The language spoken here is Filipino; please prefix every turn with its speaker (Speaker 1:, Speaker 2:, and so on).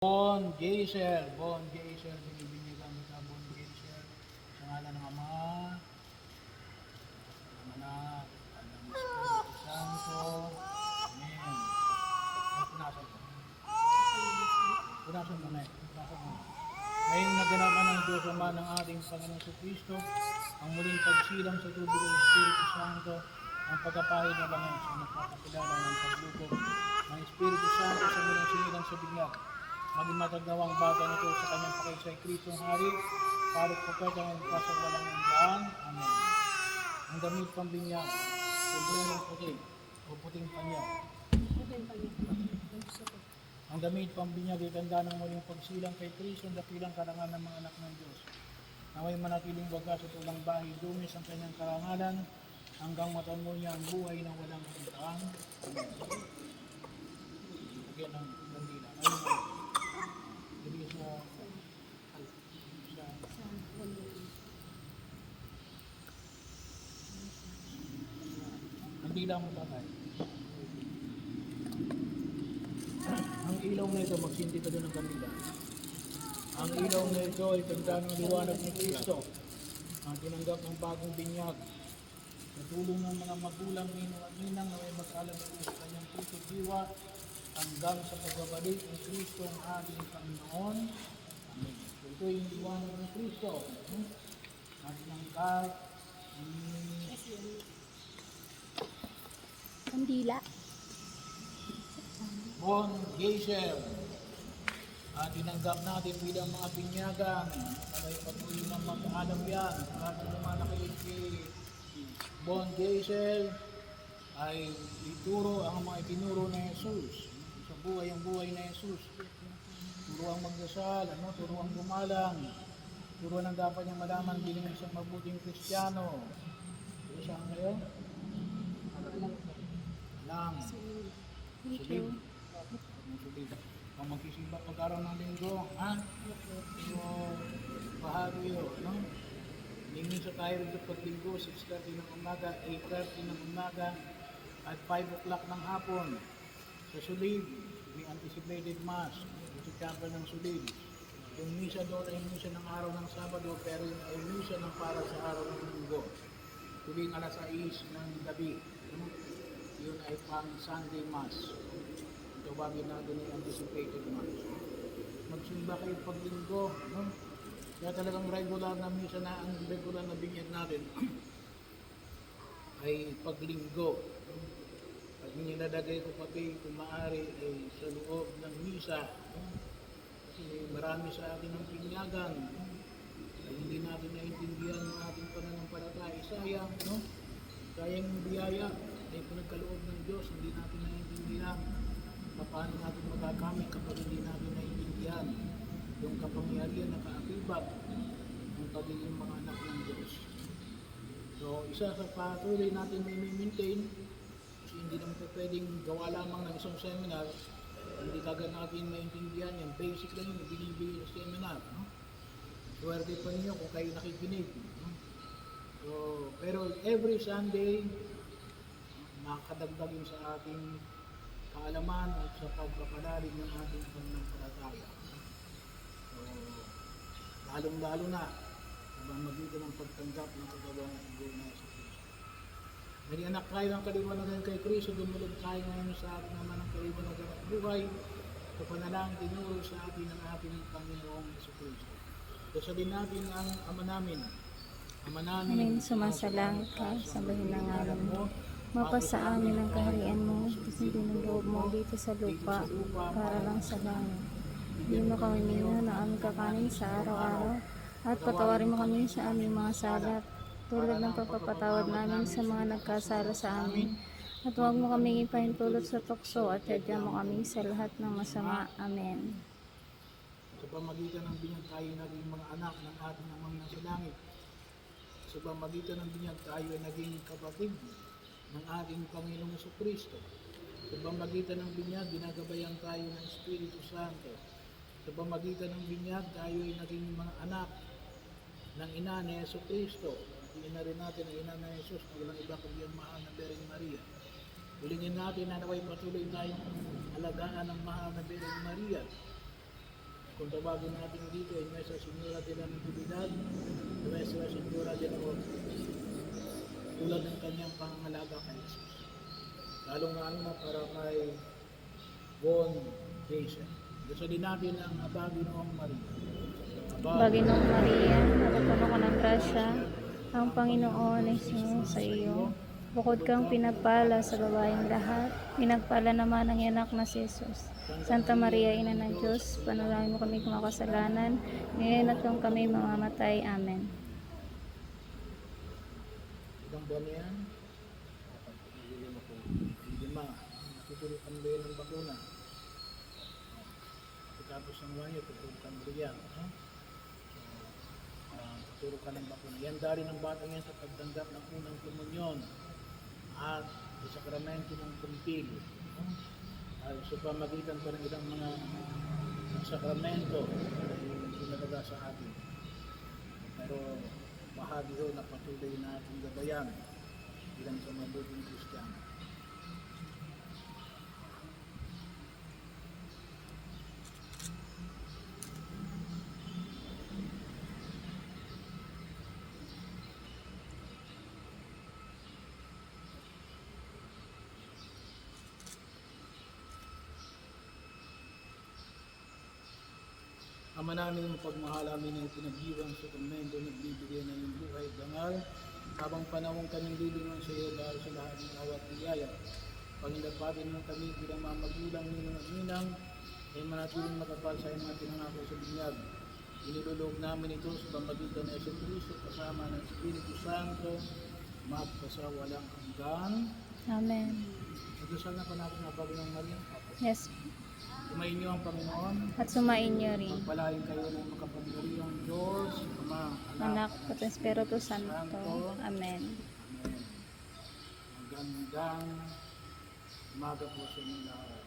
Speaker 1: Bon Geyser, binibinyagan kita Bon Geyser, sa ngalan ng Ama, ng Anak, at ng Espiritu Santo. Amen. Punasan mo. Punasan mo na eh. Punasan mo. Ngayong naganapan ng Diyos Ama ng ating Panginoon sa Kristo, ang muling pagsilang sa tubig ng Espiritu Santo, ang pagkapahid na langit sa nagpapakilala ng paglubog ng Espiritu Santo sa muling sinilang sa binyag. Maging matagawang bata nito sa kanyang pakigsay Kristong Hari, para propeta ng kasawalang hanggan. Amen. Ang damit pambinyag, sombrerong puti, o puting panyaw. Ang damit pambinyag ay tanda ng muling pagsilang kay Kristo, ang dakilang karangan ng mga anak ng Diyos. Naway manatiling wagas at ulang bahay, dumis ang kanyang karangalan, hanggang matanmo niya ang buhay na walang hanggan. Amen. Lagyan ng bandila. Ayun. Hindi sa hindi lang mo tatay. Ang ilaw na ito, magsindi ka doon ng kandila. Ang ilaw na ito ay tanda ng liwanag ni Kristo, ang tinanggap ng bagong binyag. Sa tulong ng mga magulang, ninong at ninang na may mag-alam sa kanyang puso diwa, hanggang sa pagbabalik ng Kristo ang ating Panginoon. Amen. Ito yung liwanag ng Kristo. Ating angkat.
Speaker 2: Kandila.
Speaker 1: Bon Geyser. At tinanggap natin bilang mga binyagan. May patuloy na mag-alam yan. At lumalaki kay Bon Geyser ay ituro ang mga itinuro na Jesus. Sa buhay ang buhay na Jesus. Turo ang magdasal, turo ang gumalang. Turo ang dapat niyang malaman bilang isang mabuting Kristiyano. Turo saan ngayon? Alam. Sulib. Sulib. Kung magsisimba pagkaroon ng linggo, ha? So, bahagi yun, no? Minsan tayo rin sa paglinggo, 6:30 ng umaga, 8:30 ng umaga, at 5 o'clock ng hapon. Sa Sulib, may anticipated mass, sa chapel ng Sulib. Yung misa doon ay misa ng araw ng Sabado, pero yung ay misa ng para sa araw ng Linggo. Tuwing alas 6 ng gabi. Yun ay pang Sunday Mass. Tawagin natin yung anticipated mass. Magsimba kayo paglinggo, no? Kaya talagang regular na misa na, ang regular na binyag natin ay paglinggo. Pag nilalagay ko pati kung maaari ay sa loob ng misa, kasi marami sa atin ang pinyagan, ay hindi natin naintindihan ang ating pananampalataya. Sayang, no? Sayang yung biyaya ay pinagkaloob ng Diyos, hindi natin naintindihan. Paano natin magagamit kapag hindi natin naintindihan yung kapangyarihan na kaakibat ng pagiging mga anak ng Diyos. So, isa sa patuloy natin i-maintain, kasi hindi naman pwedeng gawa lamang ng isang seminar, hindi kagad natin maintindihan yan. Basic lang yung binibigay sa seminar. No? Swerte pa ninyo kung kayo nakikinig. No? So, pero every Sunday, makakadagdag yun sa ating kaalaman at sa pagpapalalim ng ating pananampalataya. So, lalong-lalo na sa pamamagitan ng pagtanggap ng kagawa ng Diyos na sa Kristo. Naging anak tayo ng kaliwanagan kay Kristo, dumulog tayo ngayon sa ating naman ng kaliwanagan at buhay sa panalangin tinuro sa atin ng ating Panginoong Yesu Kristo. Dasalin natin ang Ama namin. Ama namin,
Speaker 2: sumasalangit ka, sambahin ang ngalan mo. Mapasa amin ang kaharian mo, kasi ng loob mo dito sa lupa, para lang sa langit. Hindi mo kami minyo na aming kakanin sa araw-araw, at patawarin mo kami sa aming mga sala, tulad ng pagpapatawad namin sa mga nagkasala sa amin. At huwag mo kami ipahintulot sa tukso, at hadya mo kami sa lahat ng masama. Amen.
Speaker 1: Sa pamagitan ng binyag tayo naging mga anak ng ating amang nasa langit. Sa pamagitan ng binyag tayo ay naging kapatid ng ating Panginoong Jesucristo. Sa pamagitan ng binyag, ginagabayan tayo ng Espiritu Santo. Sa pamagitan ng binyag, tayo ay naging mga anak ng ina ni Jesucristo. Ina rin natin ang ina ni Jesus na walang iba kundi ang mahal na Birheng Maria. Hulingin natin na naway patuloy tayong alagaan ng mahal na Birheng Maria Kung tawagin natin dito, Nuestra Señora de la Natividad, Nuestra Señora de la Ortiz. Tulad ng kanyang pangangalaga kay Jesus. Lalong-lalo na para kay Von Jason. Gusto din natin ang Abaginoong Maria.
Speaker 2: Baginoong Maria, napupuno ka ng grasya, ang Panginoon ay sa iyo. Bukod kang pinagpala sa babaeng lahat, pinagpala naman ang anak na si Jesus. Santa Maria, Ina ng Diyos, panalangin mo kami kung makasalanan, ngayon at kung kami mamamatay. Amen.
Speaker 1: Ilang buwan na yan? Lima. Natutulog kang bayan ng bakuna. Pagkatapos ng wanyo, tutulog kang bayan. Tutulog ka ng bakuna. Yan dali ng batang yan sa pagtanggap ng unang komunyon at sa sakramento ng kumpil. Sa pamagitan pa ng ilang mga sakramento na pinalaga sa atin. Pero bahagi ho na patuloy na ating gabayan bilang sa mabuting Kristiyano. Ama namin ang pagmahal amin ay pinag-iwan sa komendo, nagbibigay ng iyong buhay at dangal, habang panahon kaming lilingon sa iyo dahil sa lahat ng awat at biyaya. Panginapatin mo kami bilang mga magulang ninong at ninang, ay manatiling makapal sa iyong mga pinangako sa binyag. Inilulog namin ito sa pamagitan ng Yesu Cristo kasama ng Espiritu Santo, magpasawalang hanggan.
Speaker 2: Amen.
Speaker 1: Magdasal na pa natin ang Panginoong Maria.
Speaker 2: Yes.
Speaker 1: Kumain niyo ang Panginoon.
Speaker 2: At sumain niyo rin,
Speaker 1: Pagpalain kayo ng makapangyarihang Diyos, Ama,
Speaker 2: Anak at Espiritu Santo. Amen.
Speaker 1: Amen. Magandang umaga po sa inyo lahat.